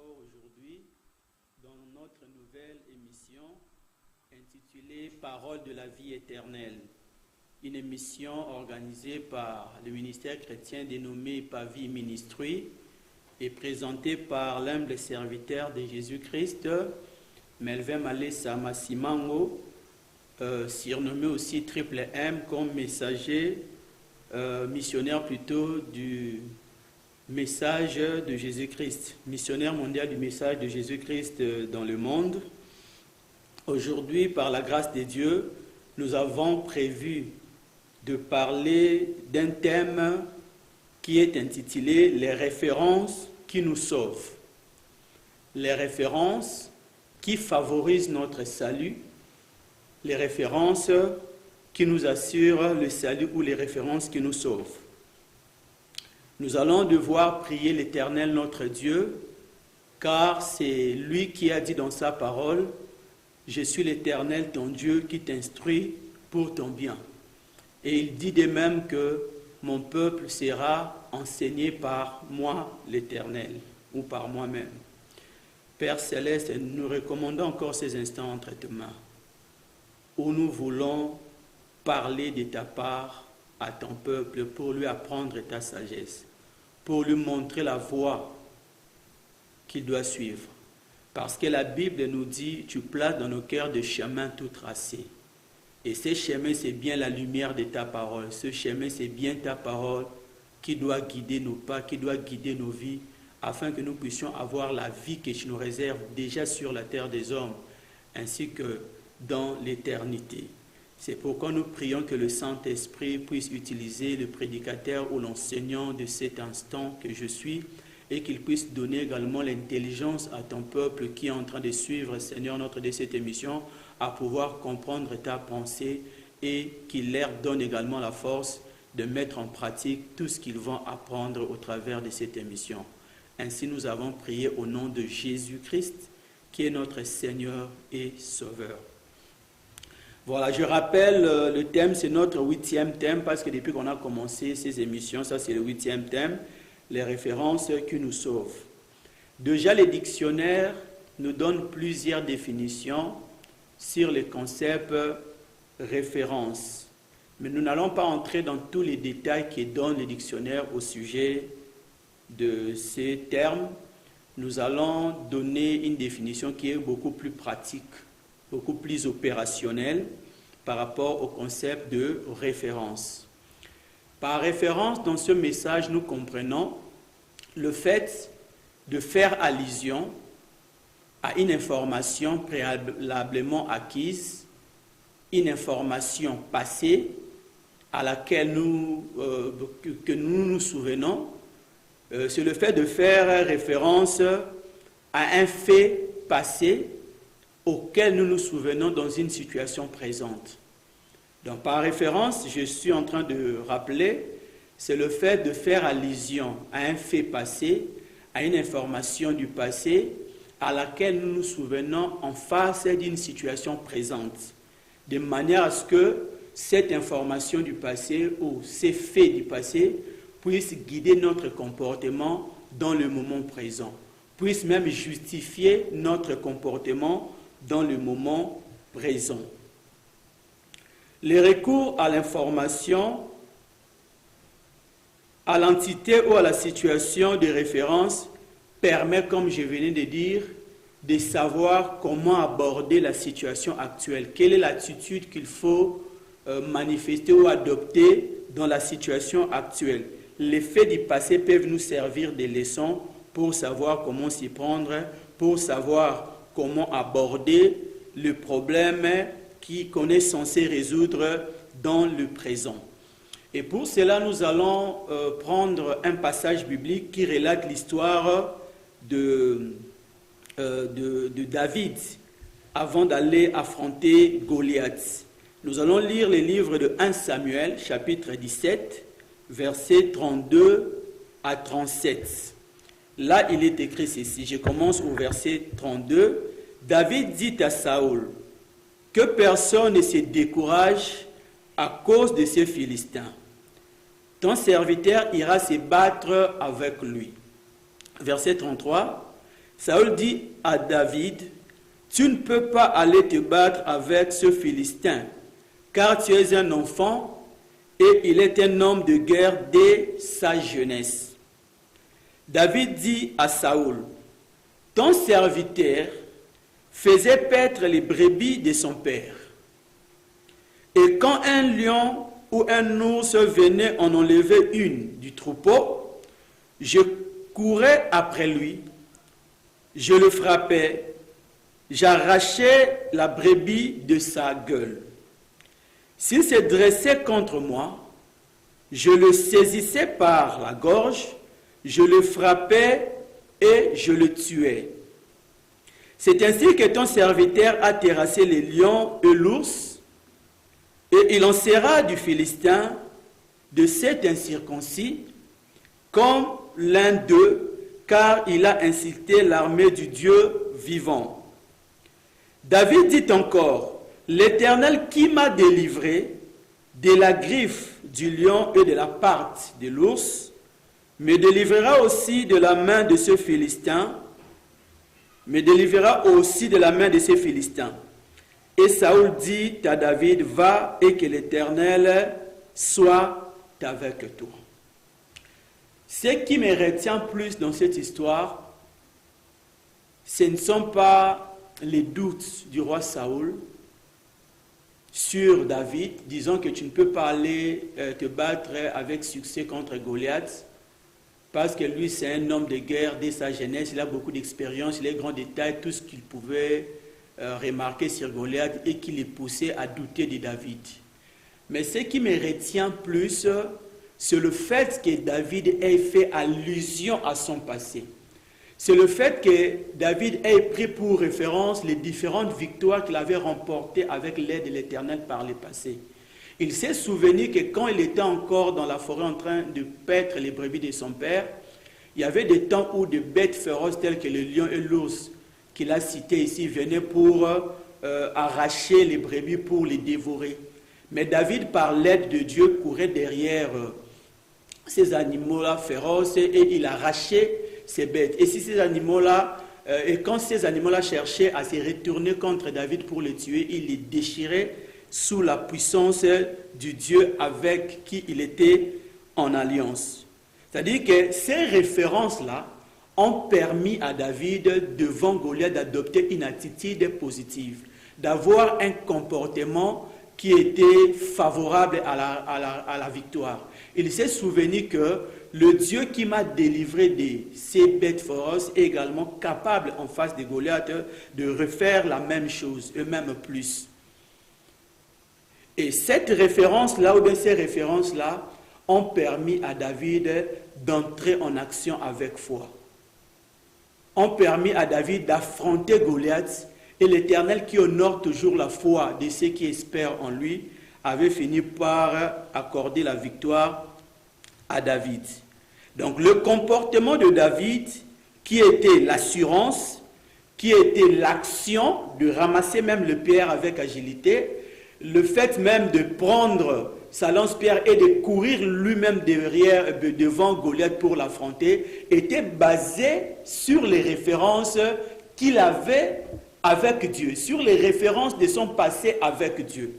encore aujourd'hui dans notre nouvelle émission intitulée Parole de la vie éternelle. Une émission organisée par le ministère chrétien dénommé Pavi Ministry et présentée par l'humble serviteur de Jésus-Christ, Melvin Malessa Massimango, surnommé aussi Triple M comme messager, missionnaire plutôt du message de Jésus-Christ, missionnaire mondial du message de Jésus-Christ dans le monde. Aujourd'hui, par la grâce de Dieu, nous avons prévu de parler d'un thème qui est intitulé « Les références qui nous sauvent ». Les références qui favorisent notre salut, les références qui nous assurent le salut ou les références qui nous sauvent. Nous allons devoir prier l'Éternel notre Dieu, car c'est lui qui a dit dans sa parole « Je suis l'Éternel ton Dieu qui t'instruit pour ton bien ». Et il dit de même que mon peuple sera enseigné par moi l'Éternel, ou par moi-même. Père Céleste, nous recommandons encore ces instants entre tes mains, où nous voulons parler de ta part à ton peuple pour lui apprendre ta sagesse, pour lui montrer la voie qu'il doit suivre. Parce que la Bible nous dit, tu places dans nos cœurs des chemins tout tracés. Et ce chemin, c'est bien la lumière de ta parole. Ce chemin, c'est bien ta parole qui doit guider nos pas, qui doit guider nos vies, afin que nous puissions avoir la vie que tu nous réserves déjà sur la terre des hommes, ainsi que dans l'éternité. C'est pourquoi nous prions que le Saint-Esprit puisse utiliser le prédicateur ou l'enseignant de cet instant que je suis et qu'il puisse donner également l'intelligence à ton peuple qui est en train de suivre, Seigneur, notre de cette émission, à pouvoir comprendre ta pensée et qu'il leur donne également la force de mettre en pratique tout ce qu'ils vont apprendre au travers de cette émission. Ainsi, nous avons prié au nom de Jésus-Christ, qui est notre Seigneur et Sauveur. Voilà, je rappelle, le thème, c'est notre 8e thème, parce que depuis qu'on a commencé ces émissions, ça c'est le 8e thème, les références qui nous sauvent. Déjà, les dictionnaires nous donnent plusieurs définitions sur le concept référence. Mais nous n'allons pas entrer dans tous les détails que donnent les dictionnaires au sujet de ces termes. Nous allons donner une définition qui est beaucoup plus pratique, beaucoup plus opérationnel par rapport au concept de référence. Par référence, dans ce message, nous comprenons le fait de faire allusion à une information préalablement acquise, une information passée à laquelle que nous nous souvenons. C'est le fait de faire référence à un fait passé auquel nous nous souvenons dans une situation présente. Donc, par référence, je suis en train de rappeler, c'est le fait de faire allusion à un fait passé, à une information du passé, à laquelle nous nous souvenons en face d'une situation présente, de manière à ce que cette information du passé ou ces faits du passé puissent guider notre comportement dans le moment présent, puissent même justifier notre comportement dans le moment présent. Le recours à l'information, à l'entité ou à la situation de référence permet, comme je venais de dire, de savoir comment aborder la situation actuelle. Quelle est l'attitude qu'il faut manifester ou adopter dans la situation actuelle. Les faits du passé peuvent nous servir de leçons pour savoir comment s'y prendre, pour savoir comment aborder le problème qu'on est censé résoudre dans le présent. Et pour cela, nous allons prendre un passage biblique qui relate l'histoire de David avant d'aller affronter Goliath. Nous allons lire les livres de 1 Samuel, chapitre 17, versets 32 à 37. Là, il est écrit ceci. Je commence au verset 32. David dit à Saül que personne ne se décourage à cause de ces Philistins. Ton serviteur ira se battre avec lui. Verset 33. Saül dit à David, « Tu ne peux pas aller te battre avec ce Philistin, car tu es un enfant et il est un homme de guerre dès sa jeunesse. » David dit à Saül, « Ton serviteur faisait paître les brebis de son père. Et quand un lion ou un ours venait en enlever une du troupeau, je courais après lui, je le frappais, j'arrachais la brebis de sa gueule. S'il se dressait contre moi, je le saisissais par la gorge, je le frappais et je le tuais. C'est ainsi que ton serviteur a terrassé les lions et l'ours, et il en sera du Philistin, de cet incirconcis, comme l'un d'eux, car il a incité l'armée du Dieu vivant. » David dit encore, « L'Éternel qui m'a délivré de la griffe du lion et de la parte de l'ours, me délivrera aussi de la main de ce Philistin, me délivrera aussi de la main de ces Philistins. » Et Saül dit à David, « Va et que l'Éternel soit avec toi. » Ce qui me retient plus dans cette histoire, ce ne sont pas les doutes du roi Saül sur David, disant que tu ne peux pas aller te battre avec succès contre Goliath, parce que lui c'est un homme de guerre dès sa jeunesse, il a beaucoup d'expérience, il a grand détail, tout ce qu'il pouvait remarquer sur Goliath et qui les poussait à douter de David. Mais ce qui me retient plus, c'est le fait que David ait fait allusion à son passé. C'est le fait que David ait pris pour référence les différentes victoires qu'il avait remportées avec l'aide de l'Éternel par le passé. Il s'est souvenu que quand il était encore dans la forêt en train de paître les brebis de son père, il y avait des temps où des bêtes féroces telles que le lion et l'ours qu'il a cités ici venaient pour arracher les brebis pour les dévorer. Mais David, par l'aide de Dieu, courait derrière ces animaux-là féroces et il arrachait ces bêtes. Et si ces animaux-là, et quand ces animaux-là cherchaient à se retourner contre David pour les tuer, il les déchirait sous la puissance du Dieu avec qui il était en alliance. C'est-à-dire que ces références-là ont permis à David, devant Goliath, d'adopter une attitude positive, d'avoir un comportement qui était favorable à la victoire. Il s'est souvenu que le Dieu qui m'a délivré de ces bêtes féroces est également capable, en face de Goliath, de refaire la même chose, et même plus. Et cette référence-là, ou bien ces références-là, ont permis à David d'entrer en action avec foi. Ont permis à David d'affronter Goliath, et l'Éternel qui honore toujours la foi de ceux qui espèrent en lui, avait fini par accorder la victoire à David. Donc le comportement de David, qui était l'assurance, qui était l'action de ramasser même le pierre avec agilité, le fait même de prendre sa lance-pierre et de courir lui-même devant Goliath pour l'affronter, était basé sur les références qu'il avait avec Dieu, sur les références de son passé avec Dieu.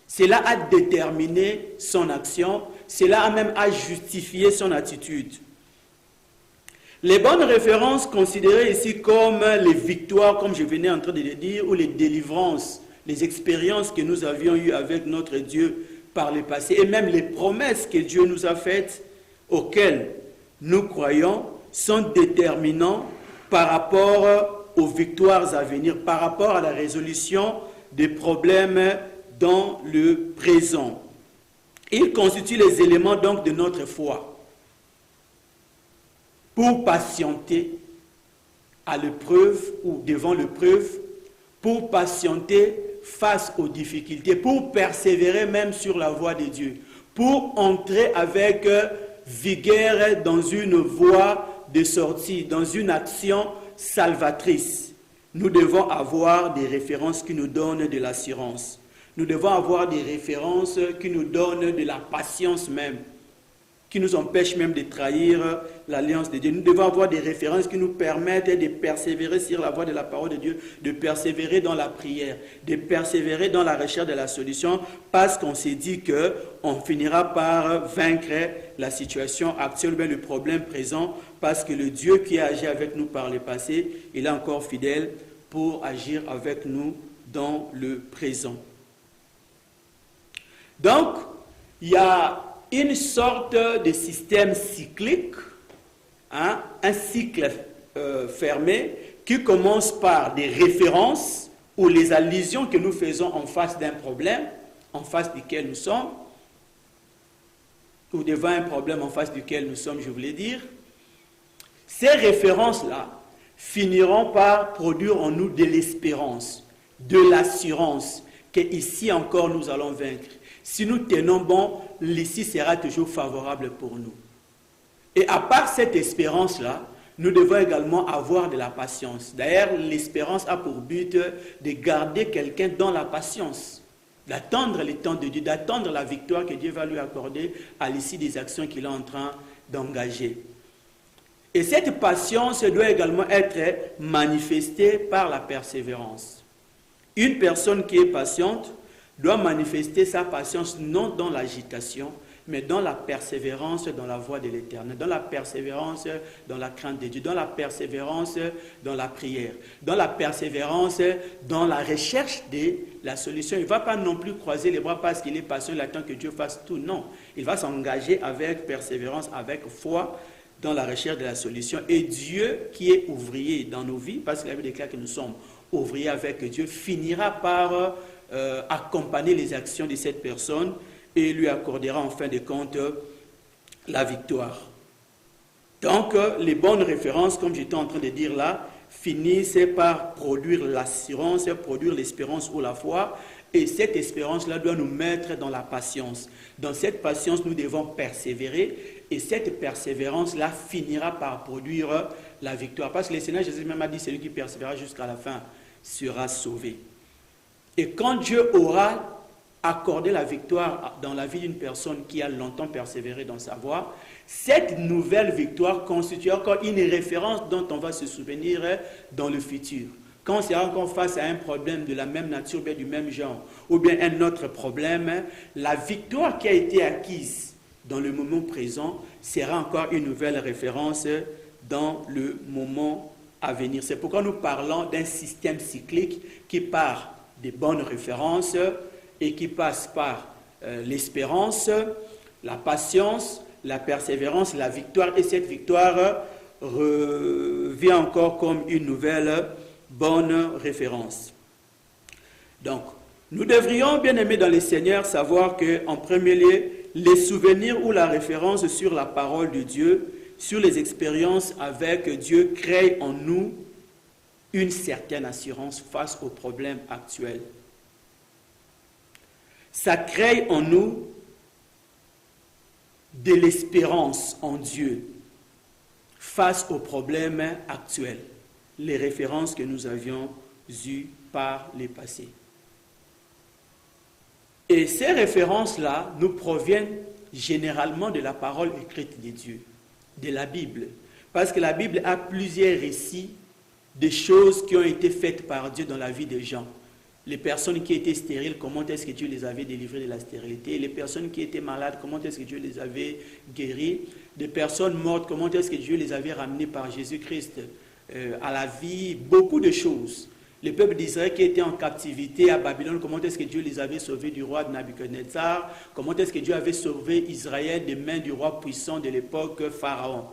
Cela a déterminé son action, cela a même justifié son attitude. Les bonnes références considérées ici comme les victoires, comme je venais en train de le dire, ou les délivrances, les expériences que nous avions eues avec notre Dieu par le passé, et même les promesses que Dieu nous a faites, auxquelles nous croyons, sont déterminants par rapport aux victoires à venir, par rapport à la résolution des problèmes dans le présent. Ils constituent les éléments donc de notre foi pour patienter à l'épreuve ou devant l'épreuve, pour patienter face aux difficultés, pour persévérer même sur la voie de Dieu, pour entrer avec vigueur dans une voie de sortie, dans une action salvatrice. Nous devons avoir des références qui nous donnent de l'assurance. Nous devons avoir des références qui nous donnent de la patience même. qui nous empêchent même de trahir l'alliance de Dieu. Nous devons avoir des références qui nous permettent de persévérer sur la voie de la parole de Dieu, de persévérer dans la prière, de persévérer dans la recherche de la solution, parce qu'on s'est dit qu'on finira par vaincre la situation actuelle, bien le problème présent, parce que le Dieu qui a agi avec nous par le passé, il est encore fidèle pour agir avec nous dans le présent. Donc, il y a une sorte de système cyclique, un cycle fermé qui commence par des références ou les allusions que nous faisons en face d'un problème, en face duquel nous sommes, ou devant un problème en face duquel nous sommes, je voulais dire. Ces références-là finiront par produire en nous de l'espérance, de l'assurance qu'ici encore nous allons vaincre. Si nous tenons bon, l'issue sera toujours favorable pour nous. Et à part cette espérance-là, nous devons également avoir de la patience. D'ailleurs, l'espérance a pour but de garder quelqu'un dans la patience, d'attendre le temps de Dieu, d'attendre la victoire que Dieu va lui accorder à l'issue des actions qu'il est en train d'engager. Et cette patience doit également être manifestée par la persévérance. Une personne qui est patiente doit manifester sa patience non dans l'agitation, mais dans la persévérance dans la voie de l'Éternel, dans la persévérance dans la crainte de Dieu, dans la persévérance dans la prière, dans la persévérance dans la recherche de la solution. Il ne va pas non plus croiser les bras parce qu'il est patient, il attend que Dieu fasse tout. Non, il va s'engager avec persévérance, avec foi dans la recherche de la solution. Et Dieu qui est ouvrier dans nos vies, parce que la Bible déclare que nous sommes ouvriers avec Dieu, finira par accompagner les actions de cette personne et lui accordera en fin de compte la victoire. Donc, les bonnes références, comme j'étais en train de dire là, finissent par produire l'assurance, produire l'espérance ou la foi, et cette espérance-là doit nous mettre dans la patience. Dans cette patience, nous devons persévérer, et cette persévérance-là finira par produire la victoire. Parce que le Seigneur Jésus même a dit, celui qui persévérera jusqu'à la fin sera sauvé. Et quand Dieu aura accordé la victoire dans la vie d'une personne qui a longtemps persévéré dans sa voie, cette nouvelle victoire constitue encore une référence dont on va se souvenir dans le futur. Quand on sera encore face à un problème de la même nature, bien du même genre, ou bien un autre problème, la victoire qui a été acquise dans le moment présent sera encore une nouvelle référence dans le moment à venir. C'est pourquoi nous parlons d'un système cyclique qui part des bonnes références et qui passe par l'espérance, la patience, la persévérance, la victoire. Et cette victoire revient encore comme une nouvelle bonne référence. Donc, nous devrions, bien aimés dans le Seigneur, savoir qu'en premier lieu, les souvenirs ou la référence sur la parole de Dieu, sur les expériences avec Dieu, créent en nous une certaine assurance face aux problèmes actuels. Ça crée en nous de l'espérance en Dieu face aux problèmes actuels, les références que nous avions eues par le passé. Et ces références-là nous proviennent généralement de la parole écrite de Dieu, de la Bible. Parce que la Bible a plusieurs récits des choses qui ont été faites par Dieu dans la vie des gens. Les personnes qui étaient stériles, comment est-ce que Dieu les avait délivrées de la stérilité? Les personnes qui étaient malades, comment est-ce que Dieu les avait guéries? Des personnes mortes, comment est-ce que Dieu les avait ramenées par Jésus-Christ à la vie? Beaucoup de choses. Les peuples d'Israël qui étaient en captivité à Babylone, comment est-ce que Dieu les avait sauvés du roi de Nabuchodonosor? Comment est-ce que Dieu avait sauvé Israël des mains du roi puissant de l'époque, Pharaon?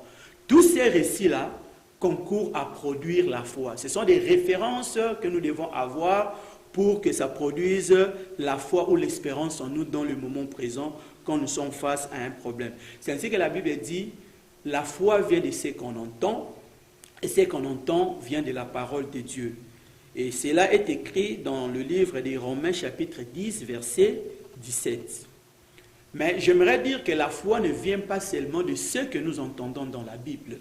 Tous ces récits-là concourent à produire la foi. Ce sont des références que nous devons avoir pour que ça produise la foi ou l'espérance en nous dans le moment présent quand nous sommes face à un problème. C'est ainsi que la Bible dit, la foi vient de ce qu'on entend, et ce qu'on entend vient de la parole de Dieu. Et cela est écrit dans le livre des Romains chapitre 10, verset 17. Mais j'aimerais dire que la foi ne vient pas seulement de ce que nous entendons dans la Bible,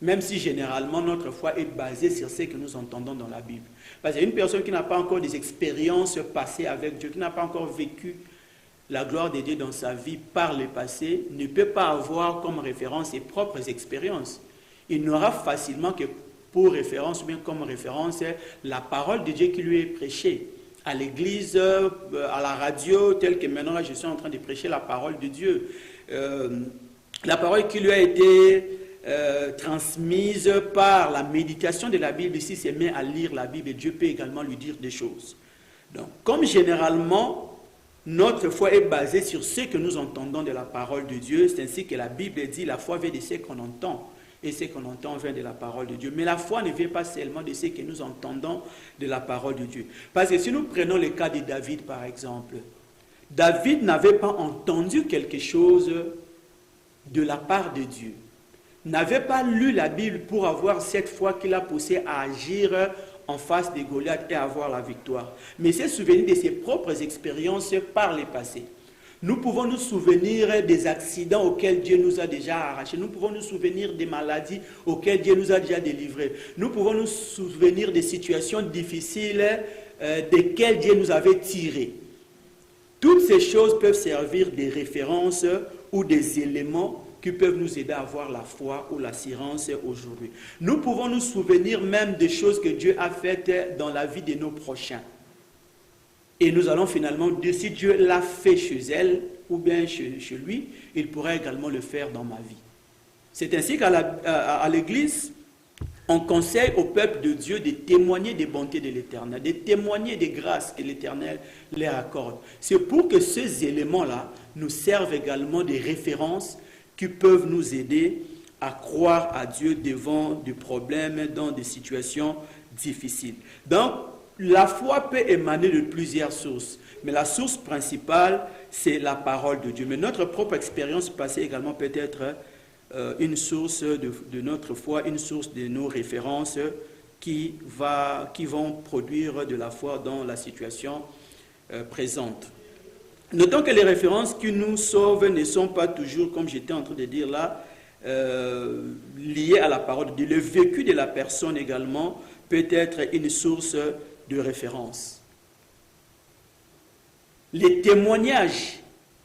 même si généralement notre foi est basée sur ce que nous entendons dans la Bible. Parce qu'une personne qui n'a pas encore des expériences passées avec Dieu, qui n'a pas encore vécu la gloire de Dieu dans sa vie par le passé ne peut pas avoir comme référence ses propres expériences. Il n'aura facilement que pour référence, ou bien comme référence, la parole de Dieu qui lui est prêchée à l'église, à la radio, telle que maintenant je suis en train de prêcher la parole de Dieu. La parole qui lui a été transmise par la méditation de la Bible, s'il se met à lire la Bible, Dieu peut également lui dire des choses. Donc, comme généralement, notre foi est basée sur ce que nous entendons de la parole de Dieu, c'est ainsi que la Bible dit, la foi vient de ce qu'on entend, et ce qu'on entend vient de la parole de Dieu. Mais la foi ne vient pas seulement de ce que nous entendons de la parole de Dieu. Parce que si nous prenons le cas de David, par exemple, David n'avait pas entendu quelque chose de la part de Dieu. N'avait pas lu la Bible pour avoir cette foi qui l'a poussé à agir en face de Goliath et avoir la victoire. Mais s'est souvenu de ses propres expériences par le passé. Nous pouvons nous souvenir des accidents auxquels Dieu nous a déjà arrachés. Nous pouvons nous souvenir des maladies auxquelles Dieu nous a déjà délivrés. Nous pouvons nous souvenir des situations difficiles desquelles Dieu nous avait tirés. Toutes ces choses peuvent servir des références ou des éléments qui peuvent nous aider à avoir la foi ou l'assurance aujourd'hui. Nous pouvons nous souvenir même des choses que Dieu a faites dans la vie de nos prochains. Et nous allons finalement dire si Dieu l'a fait chez elle ou bien chez lui, il pourrait également le faire dans ma vie. C'est ainsi qu'à l'Église, on conseille au peuple de Dieu de témoigner des bontés de l'Éternel, de témoigner des grâces que l'Éternel leur accorde. C'est pour que ces éléments-là nous servent également de références qui peuvent nous aider à croire à Dieu devant des problèmes, dans des situations difficiles. Donc, la foi peut émaner de plusieurs sources, mais la source principale, c'est la parole de Dieu. Mais notre propre expérience passée également peut être une source de notre foi, une source de nos références qui vont produire de la foi dans la situation présente. Notons que les références qui nous sauvent ne sont pas toujours, comme j'étais en train de dire là, liées à la parole de Dieu. Le vécu de la personne également peut être une source de référence. Les témoignages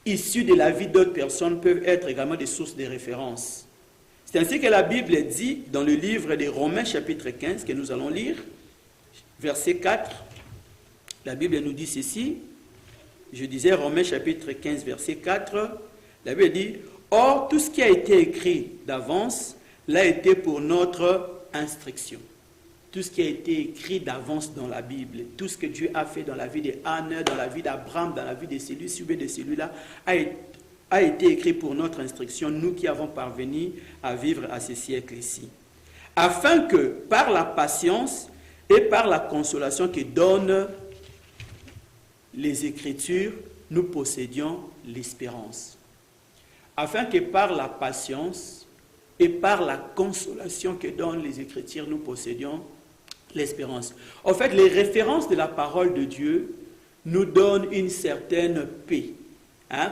issus de la vie d'autres personnes peuvent être également des sources de référence. C'est ainsi que la Bible dit dans le livre des Romains chapitre 15 que nous allons lire, verset 4, la Bible nous dit ceci, je disais Romains chapitre 15 verset 4, la Bible dit « Or, tout ce qui a été écrit d'avance l'a été pour notre instruction. » Tout ce qui a été écrit d'avance dans la Bible, tout ce que Dieu a fait dans la vie d'Anne, dans la vie d'Abraham, dans la vie de celui-ci ou de celui-là, a été écrit pour notre instruction, nous qui avons parvenu à vivre à ce siècle-ci. Afin que, par la patience et par la consolation que donnent les Écritures, nous possédions l'espérance. Afin que par la patience et par la consolation que donnent les Écritures, nous possédions l'espérance. En fait, les références de la parole de Dieu nous donnent une certaine paix,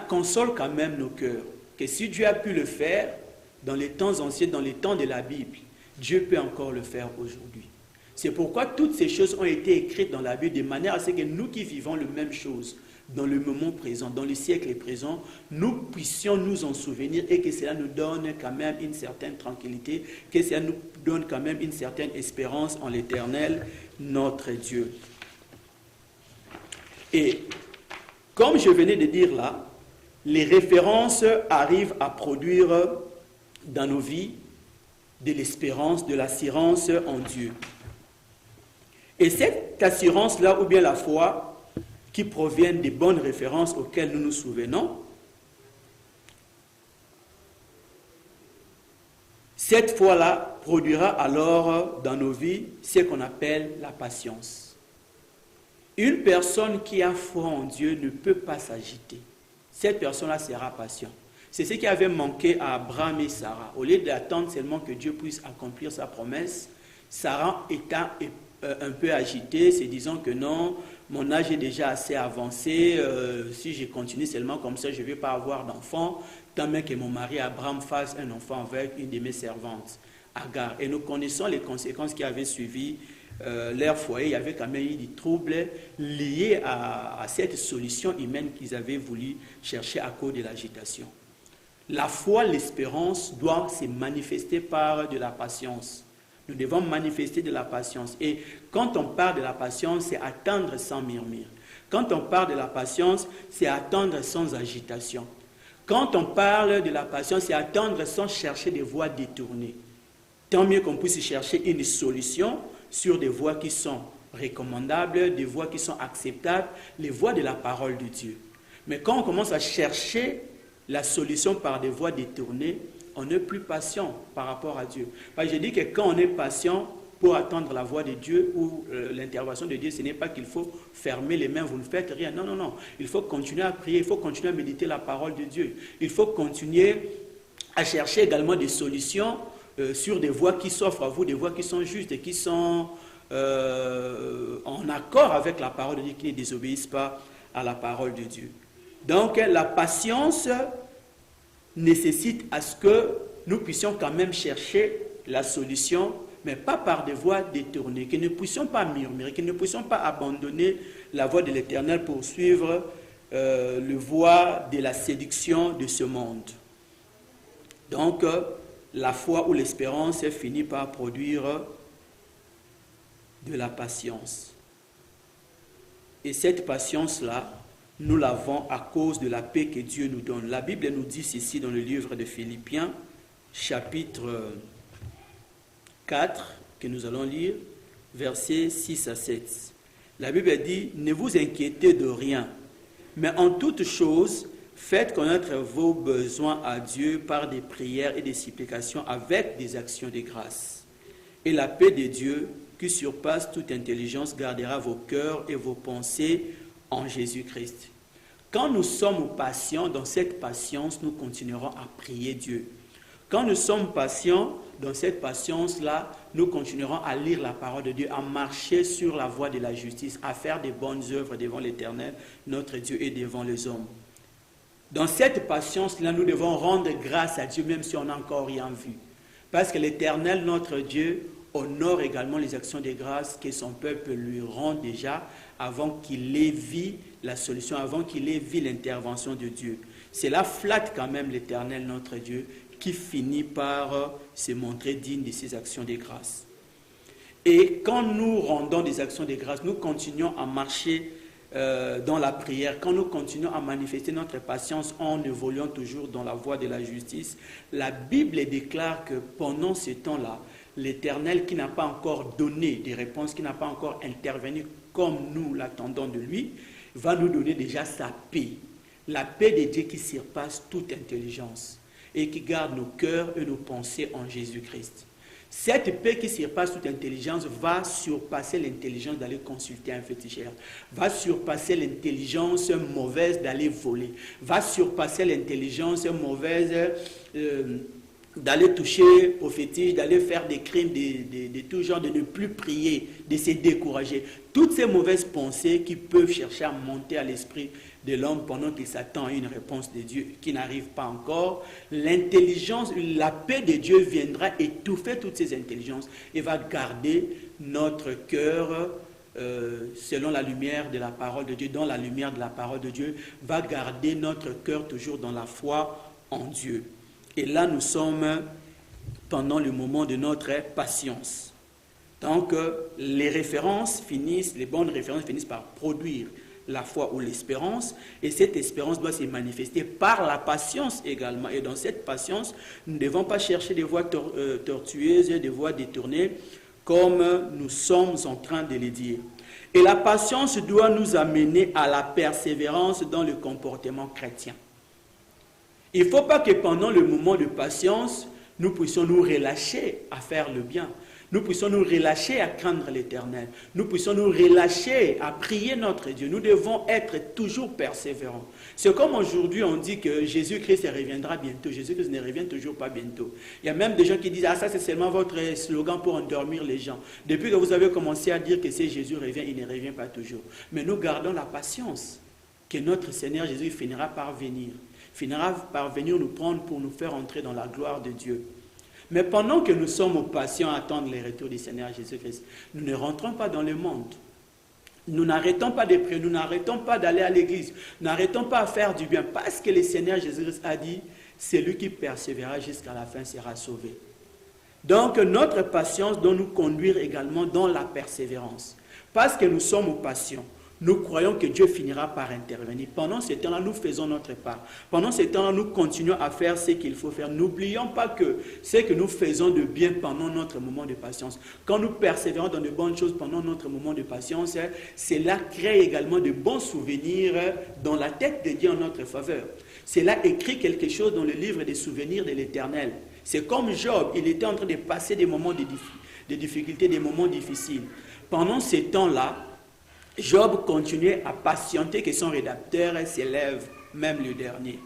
console quand même nos cœurs. Que si Dieu a pu le faire dans les temps anciens, dans les temps de la Bible, Dieu peut encore le faire aujourd'hui. C'est pourquoi toutes ces choses ont été écrites dans la Bible de manière à ce que nous qui vivons les mêmes choses dans le moment présent, dans le siècle présent, nous puissions nous en souvenir et que cela nous donne quand même une certaine tranquillité, que cela nous donne quand même une certaine espérance en l'Éternel, notre Dieu. Et comme je venais de dire là, les références arrivent à produire dans nos vies de l'espérance, de l'assurance en Dieu. Et cette assurance-là, ou bien la foi, qui proviennent des bonnes références auxquelles nous nous souvenons, cette foi-là produira alors dans nos vies ce qu'on appelle la patience. Une personne qui a foi en Dieu ne peut pas s'agiter. Cette personne-là sera patiente. C'est ce qui avait manqué à Abraham et Sarah. Au lieu d'attendre seulement que Dieu puisse accomplir sa promesse, Sarah étant un peu agitée, se disant que non, mon âge est déjà assez avancé, si je continue seulement comme ça, je ne vais pas avoir d'enfant, tant même que mon mari Abraham fasse un enfant avec une de mes servantes, Agar. Et nous connaissons les conséquences qui avaient suivi leur foyer, il y avait quand même eu des troubles liés à cette solution humaine qu'ils avaient voulu chercher à cause de l'agitation. La foi, l'espérance doit se manifester par de la patience. Nous devons manifester de la patience. Et quand on parle de la patience, c'est attendre sans murmure. Quand on parle de la patience, c'est attendre sans agitation. Quand on parle de la patience, c'est attendre sans chercher des voies détournées. Tant mieux qu'on puisse chercher une solution sur des voies qui sont recommandables, des voies qui sont acceptables, les voies de la parole de Dieu. Mais quand on commence à chercher la solution par des voies détournées, on n'est plus patient par rapport à Dieu. Parce que je dis que quand on est patient pour attendre la voix de Dieu ou l'intervention de Dieu, ce n'est pas qu'il faut fermer les mains, vous ne faites rien. Non, non, non. Il faut continuer à prier, il faut continuer à méditer la parole de Dieu. Il faut continuer à chercher également des solutions sur des voies qui s'offrent à vous, des voies qui sont justes et qui sont en accord avec la parole de Dieu, qui ne désobéissent pas à la parole de Dieu. Donc la patience nécessite à ce que nous puissions quand même chercher la solution, mais pas par des voies détournées, que nous ne puissions pas murmurer, que nous ne puissions pas abandonner la voie de l'Éternel pour suivre le voie de la séduction de ce monde. Donc la foi ou l'espérance finit par produire de la patience. Et cette patience-là, nous l'avons à cause de la paix que Dieu nous donne. La Bible nous dit ceci dans le livre de Philippiens, chapitre 4, que nous allons lire, versets 6 à 7. La Bible dit, « Ne vous inquiétez de rien, mais en toute chose, faites connaître vos besoins à Dieu par des prières et des supplications avec des actions de grâce. Et la paix de Dieu, qui surpasse toute intelligence, gardera vos cœurs et vos pensées en Jésus-Christ. » Quand nous sommes patients, dans cette patience, nous continuerons à prier Dieu. Quand nous sommes patients, dans cette patience-là, nous continuerons à lire la parole de Dieu, à marcher sur la voie de la justice, à faire des bonnes œuvres devant l'Éternel, notre Dieu, et devant les hommes. Dans cette patience-là, nous devons rendre grâce à Dieu, même si on n'a encore rien vu. Parce que l'Éternel, notre Dieu, honore également les actions de grâce que son peuple lui rend déjà avant qu'il ait vu la solution, avant qu'il ait vu l'intervention de Dieu. Cela flatte quand même l'Éternel, notre Dieu, qui finit par se montrer digne de ses actions de grâce. Et quand nous rendons des actions de grâce, nous continuons à marcher dans la prière, quand nous continuons à manifester notre patience en évoluant toujours dans la voie de la justice, la Bible déclare que pendant ce temps-là, l'Éternel qui n'a pas encore donné des réponses, qui n'a pas encore intervenu comme nous l'attendons de lui, va nous donner déjà sa paix. La paix de Dieu qui surpasse toute intelligence et qui garde nos cœurs et nos pensées en Jésus-Christ. Cette paix qui surpasse toute intelligence va surpasser l'intelligence d'aller consulter un féticheur, va surpasser l'intelligence mauvaise d'aller voler, va surpasser l'intelligence mauvaise d'aller toucher au fétiche, d'aller faire des crimes de tout genre, de ne plus prier, de se décourager. Toutes ces mauvaises pensées qui peuvent chercher à monter à l'esprit de l'homme pendant qu'il s'attend à une réponse de Dieu qui n'arrive pas encore, l'intelligence, la paix de Dieu viendra étouffer toutes ces intelligences et va garder notre cœur selon la lumière de la parole de Dieu, dans la lumière de la parole de Dieu, va garder notre cœur toujours dans la foi en Dieu. Et là, nous sommes pendant le moment de notre patience. Donc, les bonnes références finissent par produire la foi ou l'espérance, et cette espérance doit se manifester par la patience également. Et dans cette patience, nous ne devons pas chercher des voies tortueuses, des voies détournées, comme nous sommes en train de le dire. Et la patience doit nous amener à la persévérance dans le comportement chrétien. Il ne faut pas que pendant le moment de patience, nous puissions nous relâcher à faire le bien. Nous puissions nous relâcher à craindre l'Éternel. Nous puissions nous relâcher à prier notre Dieu. Nous devons être toujours persévérants. C'est comme aujourd'hui on dit que Jésus-Christ reviendra bientôt. Jésus-Christ ne revient toujours pas bientôt. Il y a même des gens qui disent « Ah, ça c'est seulement votre slogan pour endormir les gens. » Depuis que vous avez commencé à dire que si Jésus revient, il ne revient pas toujours. Mais nous gardons la patience que notre Seigneur Jésus finira par venir. Finira par venir nous prendre pour nous faire entrer dans la gloire de Dieu. Mais pendant que nous sommes patients à attendre le retour du Seigneur Jésus-Christ, nous ne rentrons pas dans le monde. Nous n'arrêtons pas de prier, nous n'arrêtons pas d'aller à l'église, nous n'arrêtons pas à faire du bien, parce que le Seigneur Jésus-Christ a dit, celui qui persévérera jusqu'à la fin sera sauvé. Donc notre patience doit nous conduire également dans la persévérance. Parce que nous sommes patients, nous croyons que Dieu finira par intervenir. Pendant ce temps-là, nous faisons notre part. Pendant ce temps-là, nous continuons à faire ce qu'il faut faire. N'oublions pas que ce que nous faisons de bien pendant notre moment de patience, quand nous persévérons dans de bonnes choses pendant notre moment de patience, cela crée également de bons souvenirs dans la tête de Dieu en notre faveur. Cela écrit quelque chose dans le livre des souvenirs de l'Éternel. C'est comme Job, il était en train de passer des moments de difficultés, des moments difficiles. Pendant ces temps-là, Job continuait à patienter que son rédacteur s'élève, même le dernier.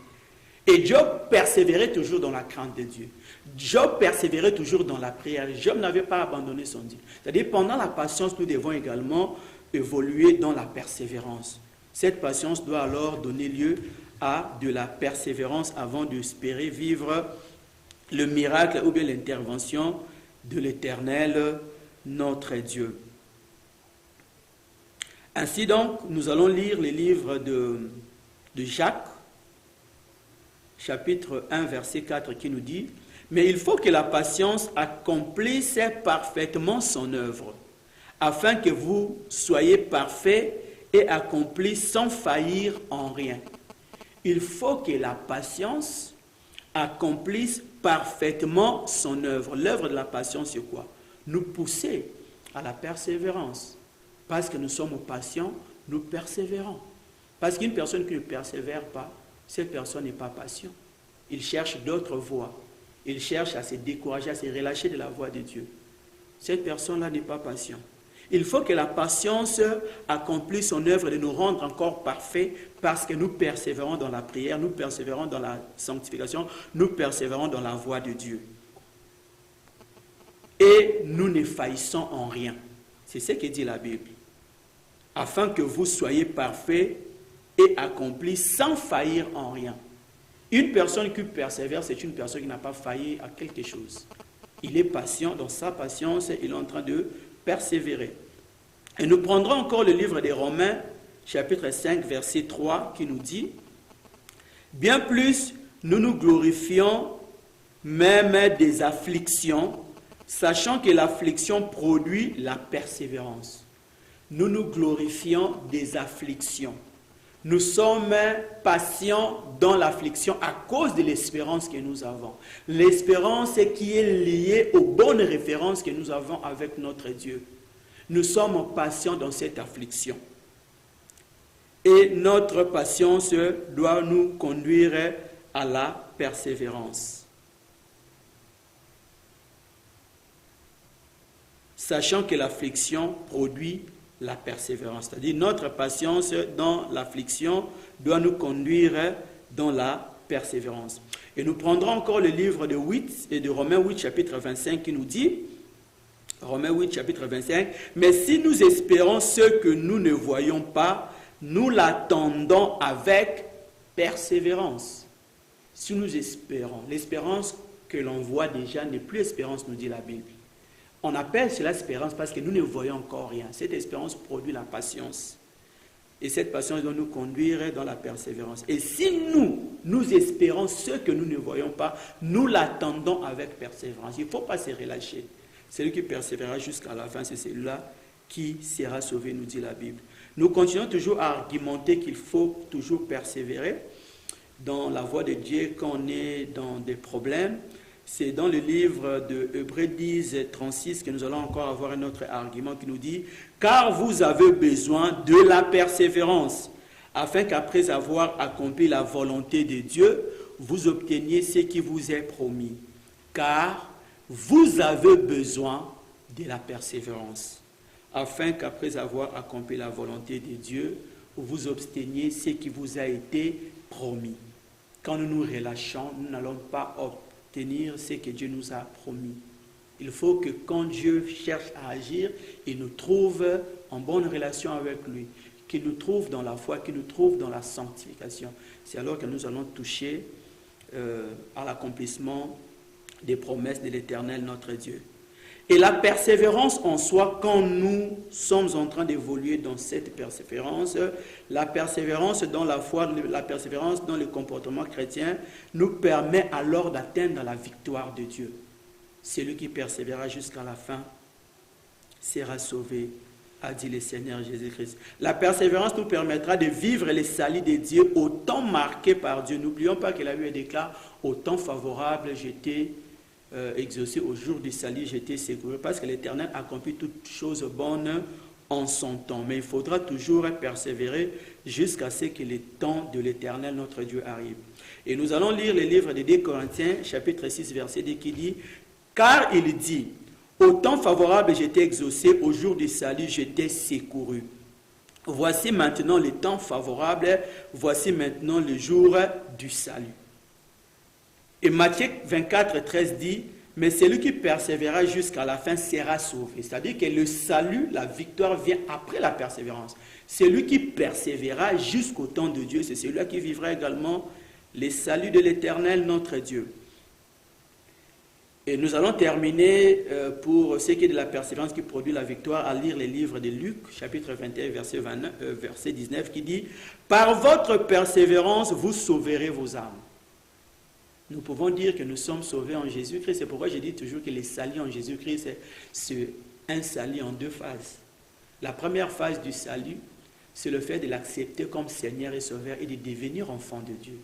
Et Job persévérait toujours dans la crainte de Dieu. Job persévérait toujours dans la prière. Job n'avait pas abandonné son Dieu. C'est-à-dire, pendant la patience, nous devons également évoluer dans la persévérance. Cette patience doit alors donner lieu à de la persévérance avant d'espérer vivre le miracle ou bien l'intervention de l'Éternel, notre Dieu. Ainsi donc, nous allons lire le livre de Jacques, chapitre 1, verset 4, qui nous dit « Mais il faut que la patience accomplisse parfaitement son œuvre, afin que vous soyez parfaits et accomplis sans faillir en rien. » Il faut que la patience accomplisse parfaitement son œuvre. L'œuvre de la patience, c'est quoi? Nous pousser à la persévérance. Parce que nous sommes patients, nous persévérons. Parce qu'une personne qui ne persévère pas, cette personne n'est pas patient. Il cherche d'autres voies. Il cherche à se décourager, à se relâcher de la voie de Dieu. Cette personne-là n'est pas patient. Il faut que la patience accomplisse son œuvre de nous rendre encore parfaits parce que nous persévérons dans la prière, nous persévérons dans la sanctification, nous persévérons dans la voie de Dieu. Et nous ne faillissons en rien. C'est ce que dit la Bible. Afin que vous soyez parfaits et accomplis sans faillir en rien. Une personne qui persévère, c'est une personne qui n'a pas failli à quelque chose. Il est patient, dans sa patience, il est en train de persévérer. Et nous prendrons encore le livre des Romains, chapitre 5, verset 3, qui nous dit « Bien plus, nous nous glorifions même des afflictions, sachant que l'affliction produit la persévérance. » Nous nous glorifions des afflictions. Nous sommes patients dans l'affliction à cause de l'espérance que nous avons. L'espérance qui est liée aux bonnes références que nous avons avec notre Dieu. Nous sommes patients dans cette affliction. Et notre patience doit nous conduire à la persévérance. Sachant que l'affliction produit la persévérance. C'est-à-dire notre patience dans l'affliction doit nous conduire dans la persévérance. Et nous prendrons encore le livre de 8 et de Romains 8, chapitre 25, qui nous dit, Romains 8, chapitre 25, « Mais si nous espérons ce que nous ne voyons pas, nous l'attendons avec persévérance. » Si nous espérons, l'espérance que l'on voit déjà n'est plus espérance, nous dit la Bible. On appelle cela espérance parce que nous ne voyons encore rien. Cette espérance produit la patience. Et cette patience doit nous conduire dans la persévérance. Et si nous espérons ce que nous ne voyons pas, nous l'attendons avec persévérance. Il ne faut pas se relâcher. Celui qui persévérera jusqu'à la fin, c'est celui-là qui sera sauvé, nous dit la Bible. Nous continuons toujours à argumenter qu'il faut toujours persévérer dans la voie de Dieu quand on est dans des problèmes. C'est dans le livre de Hébreux 10, 36 que nous allons encore avoir un autre argument qui nous dit « Car vous avez besoin de la persévérance, afin qu'après avoir accompli la volonté de Dieu, vous obteniez ce qui vous est promis. Car vous avez besoin de la persévérance, afin qu'après avoir accompli la volonté de Dieu, vous obteniez ce qui vous a été promis. » Quand nous nous relâchons, nous n'allons pas obtenir ce que Dieu nous a promis. Il faut que quand Dieu cherche à agir, il nous trouve en bonne relation avec lui, qu'il nous trouve dans la foi, qu'il nous trouve dans la sanctification. C'est alors que nous allons toucher à l'accomplissement des promesses de l'Éternel notre Dieu. Et la persévérance en soi, quand nous sommes en train d'évoluer dans cette persévérance, la persévérance dans la foi, la persévérance dans le comportement chrétien, nous permet alors d'atteindre la victoire de Dieu. Celui qui persévérera jusqu'à la fin sera sauvé, a dit le Seigneur Jésus-Christ. La persévérance nous permettra de vivre les saluts de Dieu au temps marqué par Dieu. N'oublions pas que la Bible déclare, au temps favorable, j'étais exaucé, au jour du salut, j'étais secouru, parce que l'Éternel accomplit toutes choses bonnes en son temps. Mais il faudra toujours persévérer jusqu'à ce que le temps de l'Éternel, notre Dieu, arrive. Et nous allons lire le livre de 2 Corinthiens, chapitre 6, verset 2, qui dit, « Car il dit, au temps favorable, j'étais exaucé, au jour du salut, j'étais secouru. Voici maintenant le temps favorable, voici maintenant le jour du salut. » Et Matthieu 24, 13 dit, « Mais celui qui persévérera jusqu'à la fin sera sauvé. » C'est-à-dire que le salut, la victoire vient après la persévérance. Celui qui persévérera jusqu'au temps de Dieu, c'est celui-là qui vivra également les saluts de l'Éternel, notre Dieu. Et nous allons terminer pour ce qui est de la persévérance qui produit la victoire à lire les livres de Luc, chapitre 21, verset 19, qui dit « Par votre persévérance, vous sauverez vos âmes. » Nous pouvons dire que nous sommes sauvés en Jésus-Christ. C'est pourquoi je dis toujours que les saluts en Jésus-Christ, c'est un salut en deux phases. La première phase du salut, c'est le fait de l'accepter comme Seigneur et Sauveur et de devenir enfant de Dieu.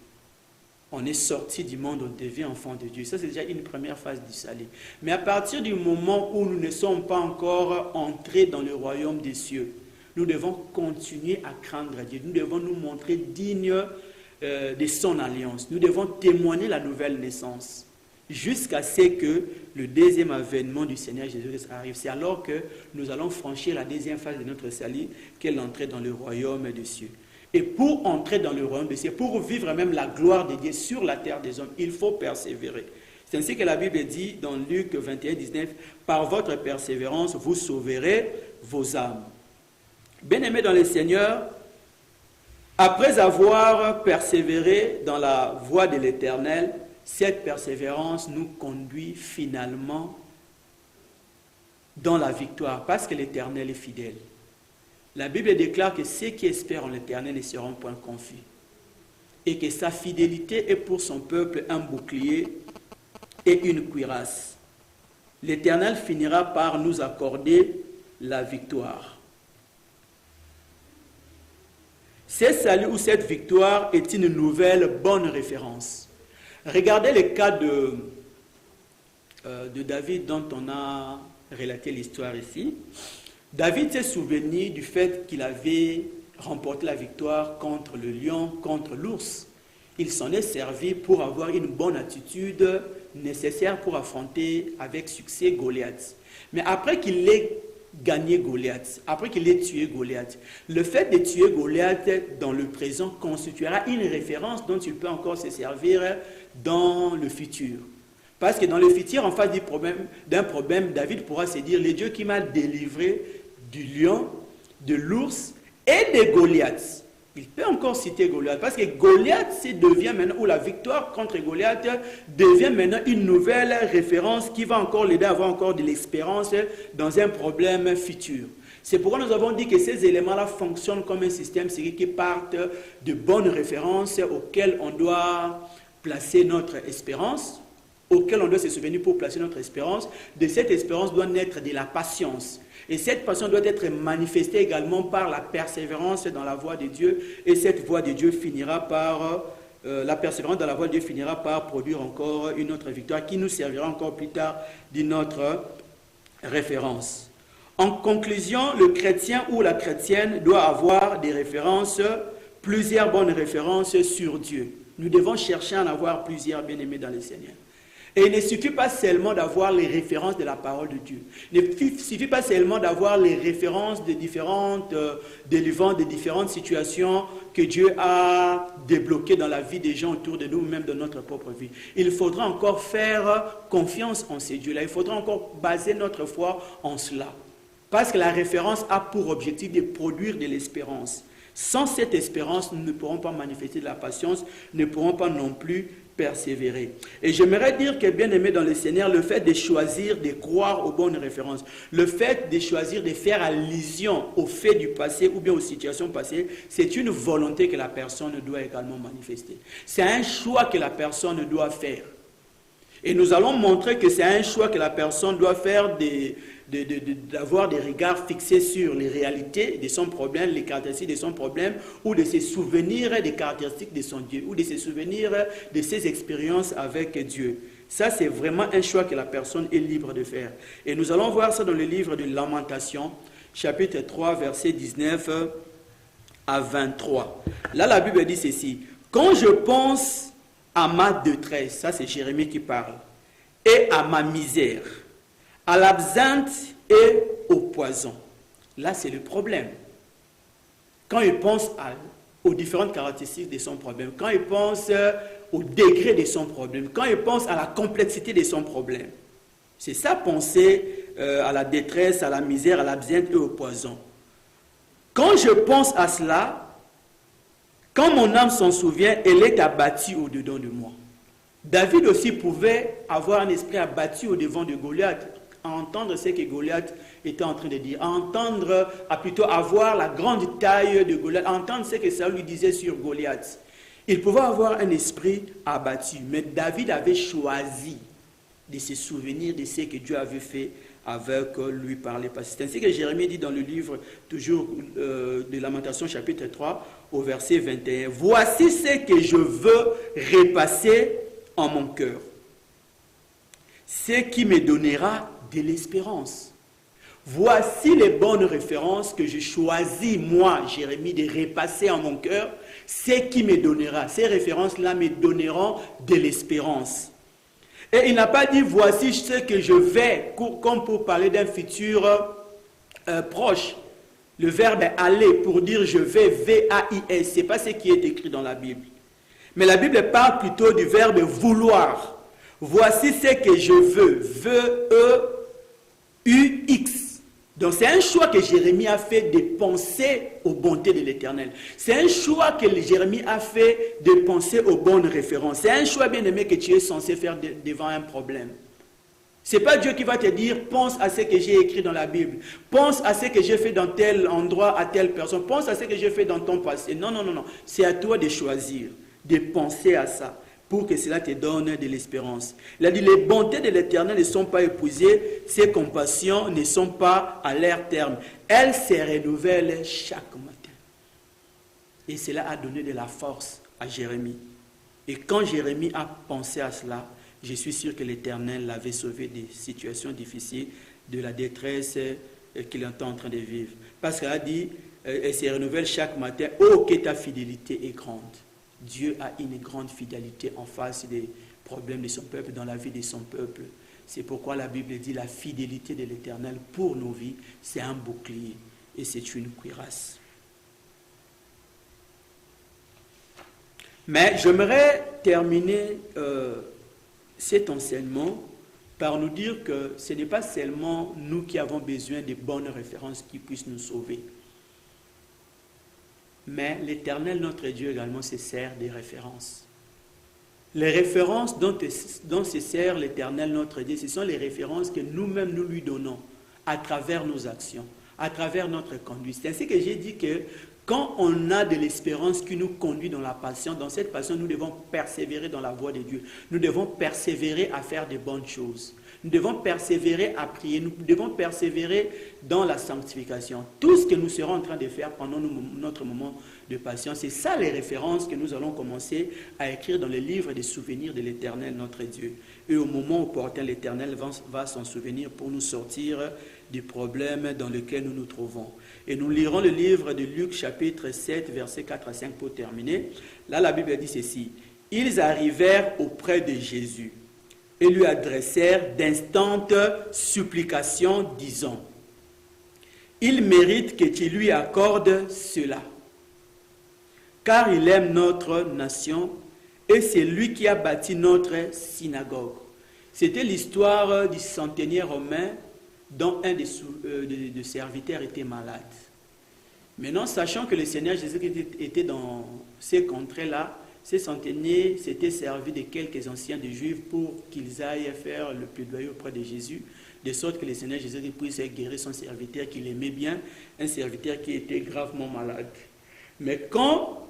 On est sorti du monde, on devient enfant de Dieu. Ça, c'est déjà une première phase du salut. Mais à partir du moment où nous ne sommes pas encore entrés dans le royaume des cieux, nous devons continuer à craindre Dieu. Nous devons nous montrer dignes de son alliance. Nous devons témoigner la nouvelle naissance jusqu'à ce que le deuxième avènement du Seigneur Jésus-Christ arrive. C'est alors que nous allons franchir la deuxième phase de notre salut, qu'est l'entrée dans le royaume des cieux. Et pour entrer dans le royaume des cieux, pour vivre même la gloire de Dieu sur la terre des hommes, il faut persévérer. C'est ainsi que la Bible dit dans Luc 21, 19, « Par votre persévérance, vous sauverez vos âmes. » Bien-aimés dans le Seigneur, après avoir persévéré dans la voie de l'Éternel, cette persévérance nous conduit finalement dans la victoire, parce que l'Éternel est fidèle. La Bible déclare que ceux qui espèrent en l'Éternel ne seront point confus, et que sa fidélité est pour son peuple un bouclier et une cuirasse. L'Éternel finira par nous accorder la victoire. Ce salut ou cette victoire est une nouvelle bonne référence. Regardez le cas de David dont on a relaté l'histoire ici. David s'est souvenu du fait qu'il avait remporté la victoire contre le lion, contre l'ours. Il s'en est servi pour avoir une bonne attitude nécessaire pour affronter avec succès Goliath. Mais après qu'il ait gagné Goliath, après qu'il ait tué Goliath, le fait de tuer Goliath dans le présent constituera une référence dont il peut encore se servir dans le futur. Parce que dans le futur, en face d'un problème, David pourra se dire, le Dieu qui m'a délivré du lion, de l'ours et de Goliath. Il peut encore citer Goliath, parce que Goliath devient maintenant, ou la victoire contre Goliath devient maintenant une nouvelle référence qui va encore l'aider à avoir encore de l'expérience dans un problème futur. C'est pourquoi nous avons dit que ces éléments-là fonctionnent comme un système qui partent de bonnes références auxquelles on doit placer notre espérance, auquel on doit se souvenir pour placer notre espérance. De cette espérance doit naître de la patience. Et cette patience doit être manifestée également par la persévérance dans la voie de Dieu. Et cette voie de Dieu finira par, la persévérance dans la voie de Dieu finira par produire encore une autre victoire qui nous servira encore plus tard d'une autre référence. En conclusion, le chrétien ou la chrétienne doit avoir des références, plusieurs bonnes références sur Dieu. Nous devons chercher à en avoir plusieurs, bien-aimés dans le Seigneur. Et il ne suffit pas seulement d'avoir les références de la parole de Dieu. Il ne suffit pas seulement d'avoir les références de différentes délivrances, de différentes situations que Dieu a débloquées dans la vie des gens autour de nous, même dans notre propre vie. Il faudra encore faire confiance en ces dieux-là. Il faudra encore baser notre foi en cela. Parce que la référence a pour objectif de produire de l'espérance. Sans cette espérance, nous ne pourrons pas manifester de la patience, ne pourrons pas non plus persévérer. Et j'aimerais dire que, bien aimé dans le Seigneur, le fait de choisir de croire aux bonnes références, le fait de choisir de faire allusion aux faits du passé ou bien aux situations passées, c'est une volonté que la personne doit également manifester. C'est un choix que la personne doit faire. Et nous allons montrer que c'est un choix que la personne doit faire d'avoir des regards fixés sur les réalités de son problème, les caractéristiques de son problème, ou de se souvenir des caractéristiques de son Dieu, ou de se souvenir de ses expériences avec Dieu. Ça, c'est vraiment un choix que la personne est libre de faire. Et nous allons voir ça dans le livre de Lamentations, chapitre 3, verset 19 à 23. Là, la Bible dit ceci. « Quand je pense à ma détresse, ça c'est Jérémie qui parle, et à ma misère, à l'absinthe et au poison. » Là, c'est le problème. Quand il pense aux différentes caractéristiques de son problème, quand il pense au degré de son problème, quand il pense à la complexité de son problème, c'est ça penser à la détresse, à la misère, à l'absinthe et au poison. Quand je pense à cela, quand mon âme s'en souvient, elle est abattue au-dedans de moi. David aussi pouvait avoir un esprit abattu au-devant de Goliath, à entendre ce que Goliath était en train de dire, à plutôt avoir la grande taille de Goliath, à entendre ce que Saül lui disait sur Goliath. Il pouvait avoir un esprit abattu, mais David avait choisi de se souvenir de ce que Dieu avait fait avec lui par le passé. C'est ainsi que Jérémie dit dans le livre, toujours de Lamentations, chapitre 3, au verset 21, « Voici ce que je veux repasser en mon cœur, ce qui me donnera de l'espérance. Voici les bonnes références que je choisis, moi, Jérémie, de repasser en mon cœur, ce qui me donnera. Ces références-là me donneront de l'espérance. » Et il n'a pas dit, voici ce que je vais, comme pour parler d'un futur proche. Le verbe aller pour dire je vais, V-A-I-S, ce n'est pas ce qui est écrit dans la Bible. Mais la Bible parle plutôt du verbe vouloir. Voici ce que je veux, V-E-U-X. Donc c'est un choix que Jérémie a fait de penser aux bontés de l'Éternel. C'est un choix que Jérémie a fait de penser aux bonnes références. C'est un choix bien aimé que tu es censé faire devant un problème. Ce n'est pas Dieu qui va te dire, pense à ce que j'ai écrit dans la Bible. Pense à ce que j'ai fait dans tel endroit à telle personne. Pense à ce que j'ai fait dans ton passé. Non, non, non, non. C'est à toi de choisir, de penser à ça, pour que cela te donne de l'espérance. Il a dit, les bontés de l'Éternel ne sont pas épuisées, ses compassions ne sont pas à leur terme. Elles se renouvellent chaque matin. Et cela a donné de la force à Jérémie. Et quand Jérémie a pensé à cela, je suis sûr que l'Éternel l'avait sauvé des situations difficiles, de la détresse qu'il est en train de vivre. Parce qu'elle a dit, elle se renouvelle chaque matin, oh que ta fidélité est grande. Dieu a une grande fidélité en face des problèmes de son peuple, dans la vie de son peuple. C'est pourquoi la Bible dit la fidélité de l'Éternel pour nos vies, c'est un bouclier et c'est une cuirasse. Mais j'aimerais terminer cet enseignement par nous dire que ce n'est pas seulement nous qui avons besoin de bonnes références qui puissent nous sauver. Mais l'Éternel, notre Dieu également, se sert des références. Les références dont se sert l'Éternel, notre Dieu, ce sont les références que nous-mêmes nous lui donnons à travers nos actions, à travers notre conduite. C'est ainsi que j'ai dit que quand on a de l'espérance qui nous conduit dans la passion, dans cette passion, nous devons persévérer dans la voie de Dieu. Nous devons persévérer à faire de bonnes choses. Nous devons persévérer à prier. Nous devons persévérer dans la sanctification. Tout ce que nous serons en train de faire pendant notre moment de patience, c'est ça les références que nous allons commencer à écrire dans les livres des souvenirs de l'Éternel, notre Dieu. Et au moment opportun, l'Éternel va s'en souvenir pour nous sortir du problème dans lequel nous nous trouvons. Et nous lirons le livre de Luc, chapitre 7, versets 4 à 5 pour terminer. Là, la Bible dit ceci. « Ils arrivèrent auprès de Jésus et lui adressèrent d'instantes supplications, disant, « Il mérite que tu lui accordes cela, car il aime notre nation et c'est lui qui a bâti notre synagogue. » C'était l'histoire du centenier romain dont un des serviteurs était malade. Maintenant, sachant que le Seigneur Jésus était dans ces contrées-là, ces centeniers s'étaient servis de quelques anciens des Juifs pour qu'ils aillent faire le plaidoyer auprès de Jésus, de sorte que le Seigneur Jésus puisse guérir son serviteur qu'il aimait bien, un serviteur qui était gravement malade. Mais quand,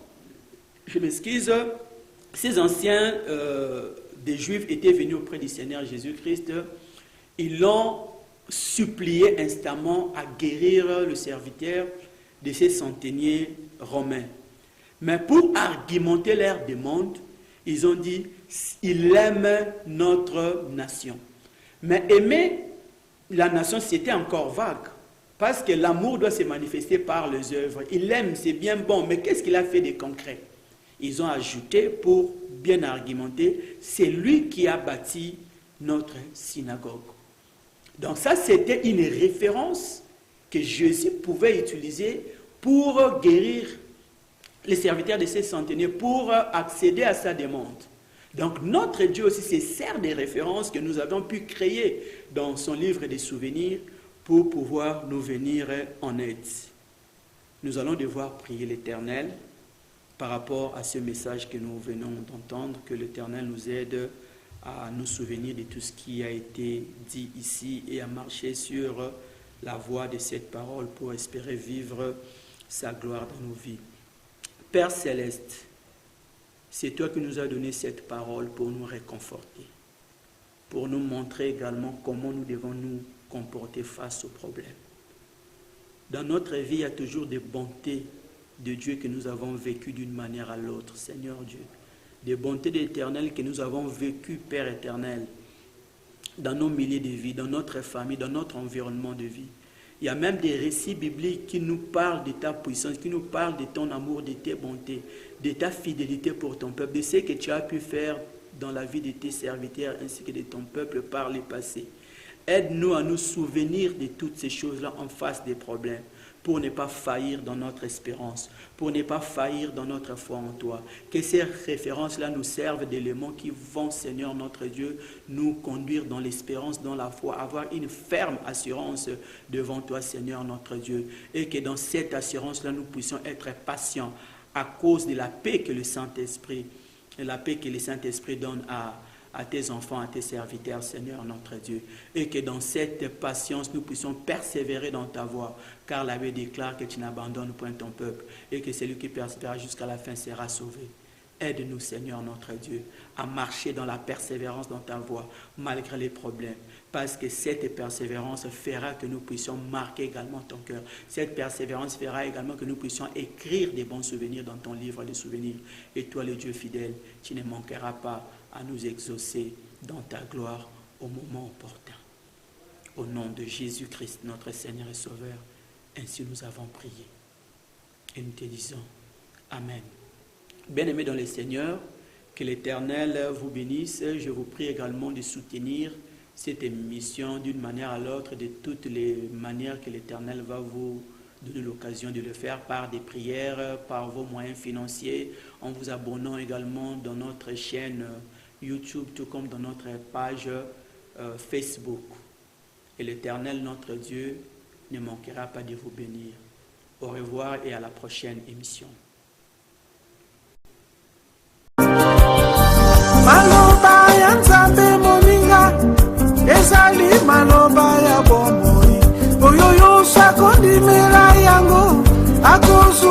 je m'excuse, ces anciens des Juifs étaient venus auprès du Seigneur Jésus-Christ, ils l'ont supplié instamment à guérir le serviteur de ces centeniers romains. Mais pour argumenter leur demande, ils ont dit, il aime notre nation. Mais aimer la nation, c'était encore vague. Parce que l'amour doit se manifester par les œuvres. Il aime, c'est bien bon, mais qu'est-ce qu'il a fait de concret? Ils ont ajouté, pour bien argumenter, c'est lui qui a bâti notre synagogue. Donc ça, c'était une référence que Jésus pouvait utiliser pour guérir les serviteurs de ces centeniers, pour accéder à sa demande. Donc notre Dieu aussi se sert des références que nous avons pu créer dans son livre des souvenirs pour pouvoir nous venir en aide. Nous allons devoir prier l'Éternel par rapport à ce message que nous venons d'entendre, que l'Éternel nous aide à nous souvenir de tout ce qui a été dit ici et à marcher sur la voie de cette parole pour espérer vivre sa gloire dans nos vies. Père Céleste, c'est toi qui nous as donné cette parole pour nous réconforter, pour nous montrer également comment nous devons nous comporter face aux problèmes. Dans notre vie, il y a toujours des bontés de Dieu que nous avons vécues d'une manière à l'autre, Seigneur Dieu. Des bontés de l'Éternel que nous avons vécues, Père éternel, dans nos milliers de vies, dans notre famille, dans notre environnement de vie. Il y a même des récits bibliques qui nous parlent de ta puissance, qui nous parlent de ton amour, de tes bontés, de ta fidélité pour ton peuple, de ce que tu as pu faire dans la vie de tes serviteurs ainsi que de ton peuple par le passé. Aide-nous à nous souvenir de toutes ces choses-là en face des problèmes, pour ne pas faillir dans notre espérance, pour ne pas faillir dans notre foi en toi. Que ces références-là nous servent d'éléments qui vont, Seigneur notre Dieu, nous conduire dans l'espérance, dans la foi, avoir une ferme assurance devant toi, Seigneur notre Dieu. Et que dans cette assurance-là, nous puissions être patients à cause de la paix que le Saint-Esprit, donne à tes enfants, à tes serviteurs, Seigneur notre Dieu. Et que dans cette patience, nous puissions persévérer dans ta voie, car la Bible déclare que tu n'abandonnes point ton peuple, et que celui qui persévère jusqu'à la fin sera sauvé. Aide-nous, Seigneur notre Dieu, à marcher dans la persévérance dans ta voie, malgré les problèmes, parce que cette persévérance fera que nous puissions marquer également ton cœur. Cette persévérance fera également que nous puissions écrire des bons souvenirs dans ton livre de souvenirs. Et toi, le Dieu fidèle, tu ne manqueras pas à nous exaucer dans ta gloire au moment opportun. Au nom de Jésus-Christ, notre Seigneur et Sauveur, ainsi nous avons prié. Et nous te disons Amen. Bien-aimés dans le Seigneur, que l'Éternel vous bénisse. Je vous prie également de soutenir cette émission d'une manière à l'autre, de toutes les manières que l'Éternel va vous donner l'occasion de le faire, par des prières, par vos moyens financiers, en vous abonnant également dans notre chaîne YouTube, tout comme dans notre page Facebook. Et l'Éternel, notre Dieu, ne manquera pas de vous bénir. Au revoir et à la prochaine émission. Maloba ya Nzambe moninga ezali maloba ya bomoi oyo yo sakondimela yango akozu